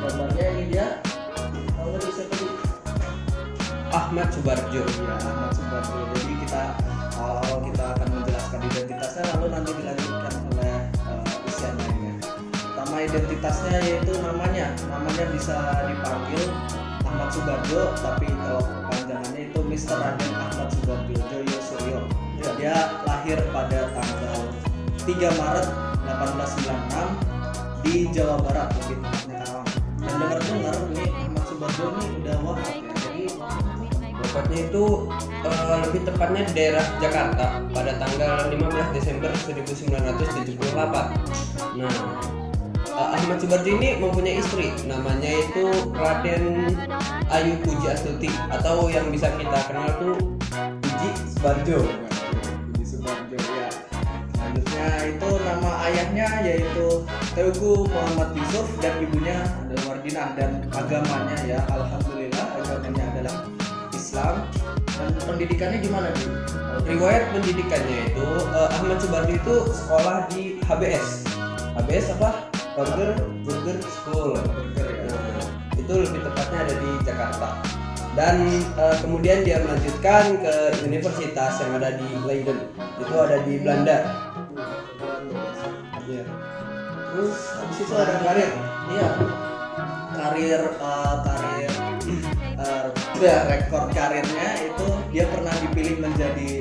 gambarnya ini dia. Tahu nggak siapa tadi? Ahmad Subarjo. Ya, Ahmad Subarjo. Jadi kita awal kita akan menjelaskan identitasnya, lalu nanti dilanjutkan oleh isian lainnya. Pertama identitasnya yaitu namanya bisa dipanggil Ahmad Subarjo, tapi kalau kepanjangannya itu Mr. Raden Ahmad Subarjo Joyo Suryo. Ya, dia lahir pada tanggal 3 Maret 1896 di Jawa Barat, lebih tepatnya Karawang. Dan dengar-dengar nih Ahmad Subarjo ini udah wafat ya. Jadi Wafatnya itu lebih tepatnya di daerah Jakarta pada tanggal 15 Desember 1978. Nah, Ahmad Subarjo ini mempunyai istri, namanya itu Raden Ayu Puji Astuti, atau yang bisa kita kenal tuh Puji Subarjo. Puji Subarjo ya. Selanjutnya itu nama ayahnya yaitu Teguh Muhammad Yusuf dan ibunya adalah Wardinah, dan agamanya ya alhamdulillah agamanya adalah Islam. Dan pendidikannya gimana nih? Riwayat pendidikannya itu Ahmad Subarjo itu sekolah di HBS. HBS apa? Burger School. Nah, itu lebih tepatnya ada di Jakarta. Dan kemudian dia melanjutkan ke universitas yang ada di Leiden. Itu ada di Belanda. Ya. Terus habis itu ada karir. Iya. Karir rekor karirnya itu dia pernah dipilih menjadi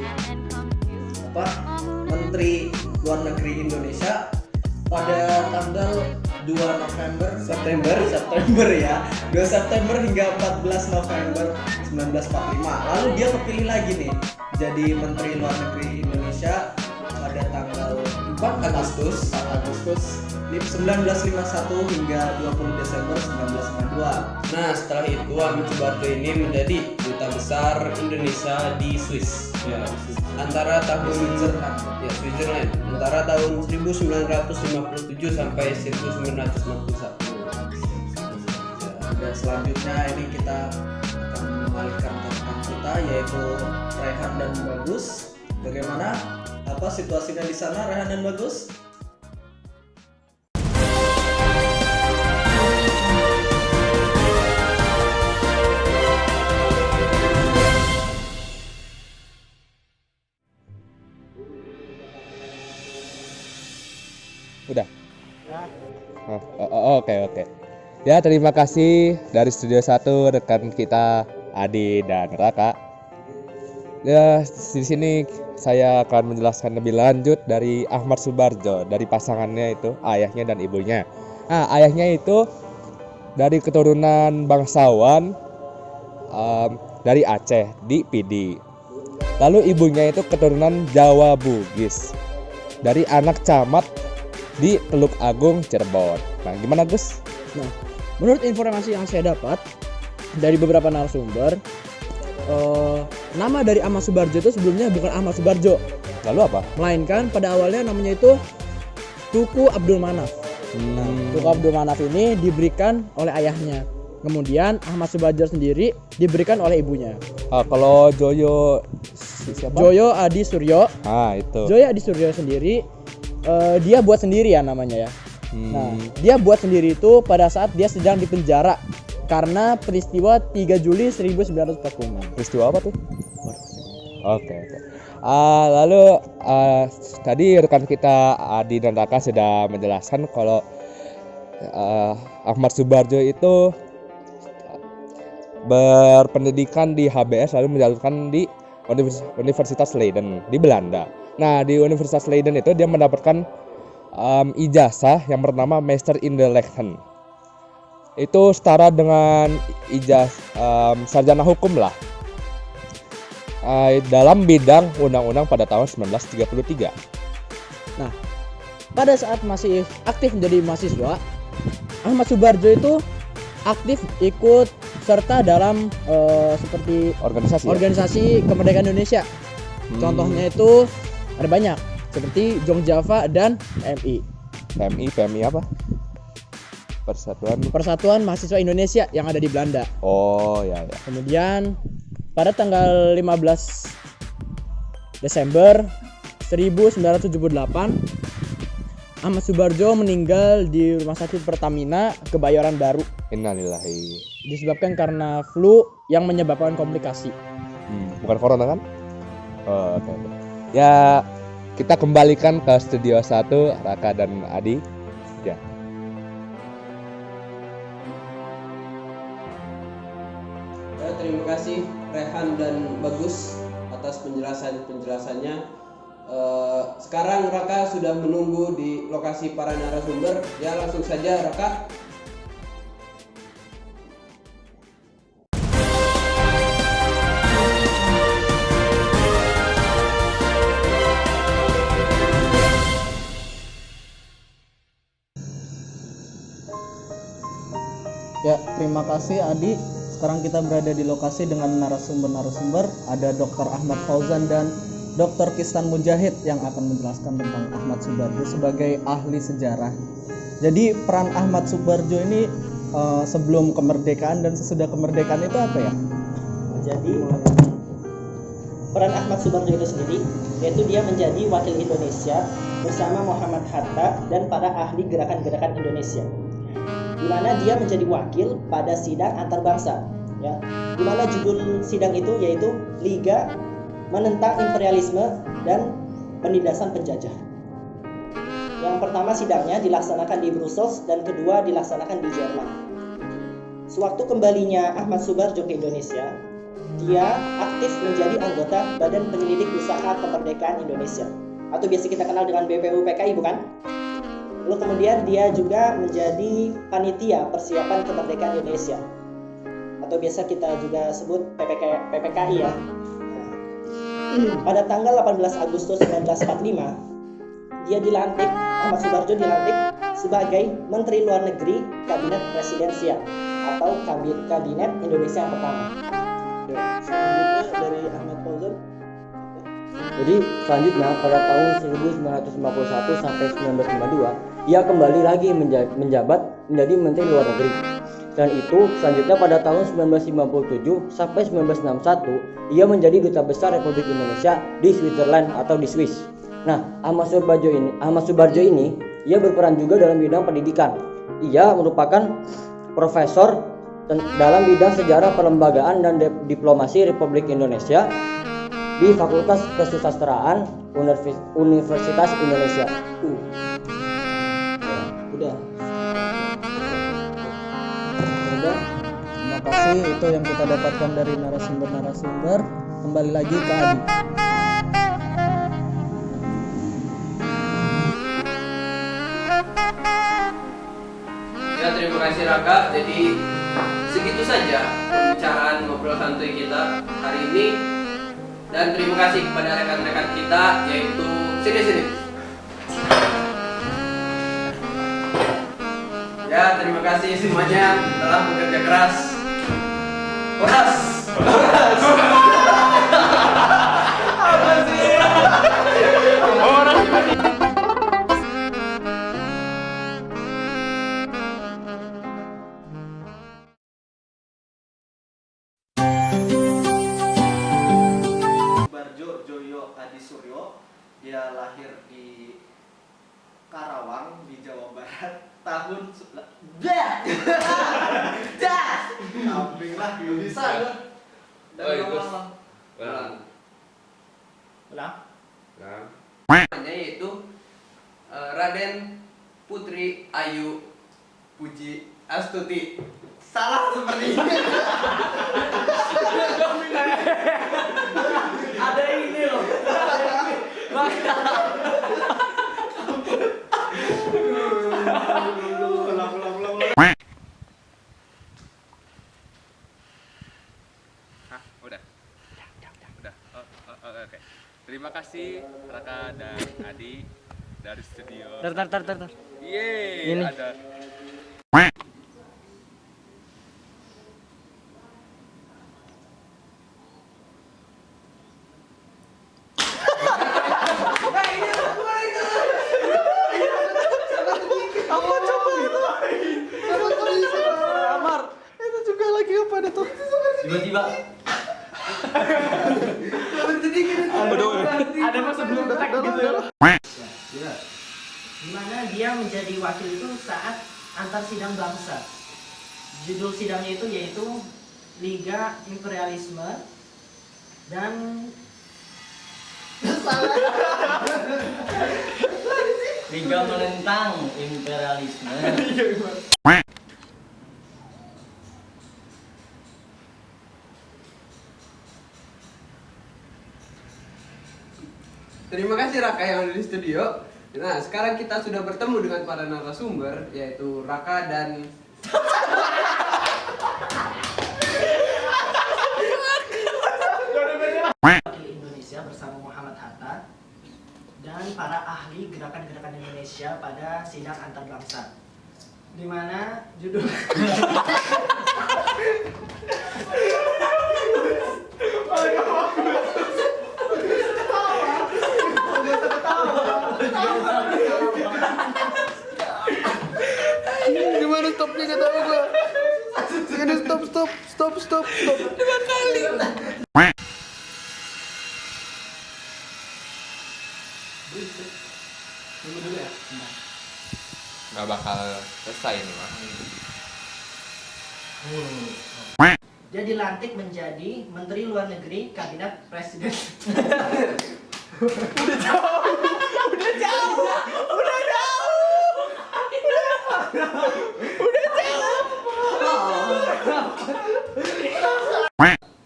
Menteri Luar Negeri Indonesia pada tanggal 2 September ya. 2 September hingga 14 November 1945. Lalu dia kepilih lagi nih jadi Menteri Luar Negeri Indonesia pada tanggal 4 Agustus 1951 hingga 20 Desember 1952. Nah, setelah itu Ahmad Subarjo ini menjadi duta besar Indonesia di Swiss. Ya, antara tahun Switzerland antara tahun 1957 sampai 1961. Dan selanjutnya ini kita akan mengalihkan tentang kita yaitu Rehan dan Bagus. Bagaimana situasinya di sana, Rehan dan Bagus? Udah. Oke. Ya, terima kasih dari Studio 1 rekan kita Adi dan Raka. Ya, di sini saya akan menjelaskan lebih lanjut dari Ahmad Subarjo, dari pasangannya itu, ayahnya dan ibunya. Nah, ayahnya itu dari keturunan bangsawan dari Aceh di Pidi. Lalu ibunya itu keturunan Jawa Bugis dari anak camat di Teluk Agung, Cirebon. Nah, gimana Gus? Nah, menurut informasi yang saya dapat dari beberapa narasumber, nama dari Ahmad Subarjo itu sebelumnya bukan Ahmad Subarjo. Lalu apa? Melainkan pada awalnya namanya itu Tuku Abdul Manaf. Nah, Tuku Abdul Manaf ini diberikan oleh ayahnya. Kemudian Ahmad Subarjo sendiri diberikan oleh ibunya. Kalau Joyo siapa? Joyo Adi Suryo. Itu. Joyo Adi Suryo sendiri dia buat sendiri ya namanya ya. Nah, dia buat sendiri itu pada saat dia sedang dipenjara karena peristiwa 3 Juli 1946. Peristiwa apa tuh? Oke. Lalu tadi rekan kita Adi dan Raka sudah menjelaskan kalau Ahmad Subarjo itu berpendidikan di HBS lalu menjalankan di Universitas Leiden di Belanda. Nah, di Universitas Leiden itu dia mendapatkan ijazah yang bernama Master in the Lechten. Itu setara dengan ijazah sarjana hukum lah dalam bidang undang-undang pada tahun 1933. Nah, pada saat masih aktif menjadi mahasiswa, Ahmad Subarjo itu aktif ikut serta dalam seperti organisasi kemerdekaan Indonesia. Contohnya itu ada banyak seperti Jong Java dan PMI apa? Persatuan Mahasiswa Indonesia yang ada di Belanda. Oh ya. Kemudian pada tanggal 15 Desember 1978 Ahmad Subarjo meninggal di Rumah Sakit Pertamina Kebayoran Baru Innalillahi. disebabkan karena flu yang menyebabkan komplikasi. Bukan corona kan? Oh, oke. Ya, kita kembalikan ke studio 1 Raka dan Adi. Ya. Ya, terima kasih Rehan dan Bagus atas penjelasannya. Sekarang Raka sudah menunggu di lokasi para narasumber. Ya, langsung saja Raka. Ya, terima kasih Adi. Sekarang kita berada di lokasi dengan narasumber-narasumber. Ada Dr. Ahmad Fauzan dan Dr. Kistan Mujahid yang akan menjelaskan tentang Ahmad Subarjo sebagai ahli sejarah. Jadi peran Ahmad Subarjo ini sebelum kemerdekaan dan sesudah kemerdekaan itu apa ya? Jadi peran Ahmad Subarjo itu sendiri yaitu dia menjadi wakil Indonesia bersama Muhammad Hatta dan para ahli gerakan-gerakan Indonesia, di mana dia menjadi wakil pada sidang antar bangsa, ya, di mana judul sidang itu yaitu Liga Menentang Imperialisme dan Penindasan Penjajah. Yang pertama sidangnya dilaksanakan di Brussels dan kedua dilaksanakan di Jerman. Sewaktu kembalinya Ahmad Subarjo ke Indonesia, dia aktif menjadi anggota Badan Penyelidik Usaha Kemerdekaan Indonesia atau biasa kita kenal dengan BPUPKI, bukan? Lalu kemudian dia juga menjadi panitia persiapan kemerdekaan Indonesia atau biasa kita juga sebut PPKI ya. Pada tanggal 18 Agustus 1945, dia dilantik, Ahmad Subarjo dilantik sebagai Menteri Luar Negeri Kabinet Presidensial atau Kabinet Indonesia yang pertama. Selanjutnya dari Ahmad Fauzan. Jadi selanjutnya pada tahun 1951 sampai 1952 ia kembali lagi menjabat menjadi Menteri Luar Negeri. Dan itu selanjutnya pada tahun 1957 sampai 1961 ia menjadi Duta Besar Republik Indonesia di Switzerland atau di Swiss. Nah, Ahmad Subarjo ini ia berperan juga dalam bidang pendidikan. Ia merupakan profesor dalam bidang sejarah perlembagaan dan diplomasi Republik Indonesia di Fakultas Kesusastraan Universitas Indonesia. Udah. Terima kasih, itu yang kita dapatkan dari narasumber-narasumber. Kembali lagi ke Adi. Ya, terima kasih Raka. Jadi segitu saja pembicaraan ngobrol santuy kita hari ini. Dan terima kasih kepada rekan-rekan kita yaitu sini. Ya, terima kasih semuanya telah bekerja keras. Keras. Apa sih? Subarjo Joyo Adi Suryo, dia lahir di Karawang di Jawa Barat tahun kambing lah, gak bisa gue. Namanya yaitu Raden Putri Ayu Puji Astuti. Salah seperti ini. Ada ini loh. Oke. Terima kasih Raka dan Adi dari studio. Tar. Yeay, Ini. ada. Tiba-tiba ada mas sebelum detek gitu ya. di mana dia menjadi wakil itu saat antar sidang bangsa. Judul sidangnya itu yaitu Liga Imperialisme dan Liga menentang imperialisme. Terima kasih Raka yang ada di studio. Nah, sekarang kita sudah bertemu dengan para narasumber, yaitu Raka dan wakil Indonesia bersama Muhammad Hatta dan para ahli gerakan-gerakan Indonesia pada sidang antar bangsa. Di mana judul gimana stopnya gak tau gua. Gimana stop. 2 kali. Nggak bakal selesai ini mah. dia dilantik menjadi Menteri Luar Negeri Kabinet Presiden.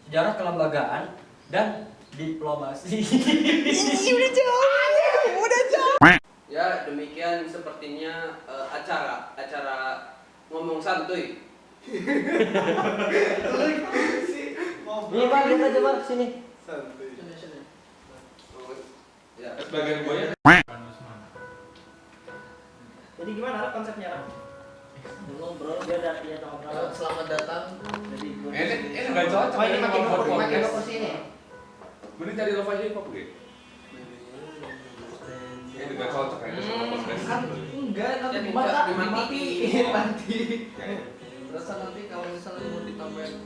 Sejarah kelembagaan dan diplomasi. Ya, demikian sepertinya acara ngomong santuy. Nih Bang, lihat aja Bang sini. Santuy. Ya. Sebagian buaya. Jadi gimana Rap, konsepnya Rap? Ngobrol, dia udah ngobrol. Selamat datang. Jadi Ini nggak cocok. Oh, ini makin podcast. kursi ini. Mending cari lo aja hip hop gitu. Ini nggak cocok kayaknya sama podcast. enggak nanti Jadi dimatiin. dimatiin. Mati. Ya, ya. Berasa nanti kalau misalnya mau ditambahin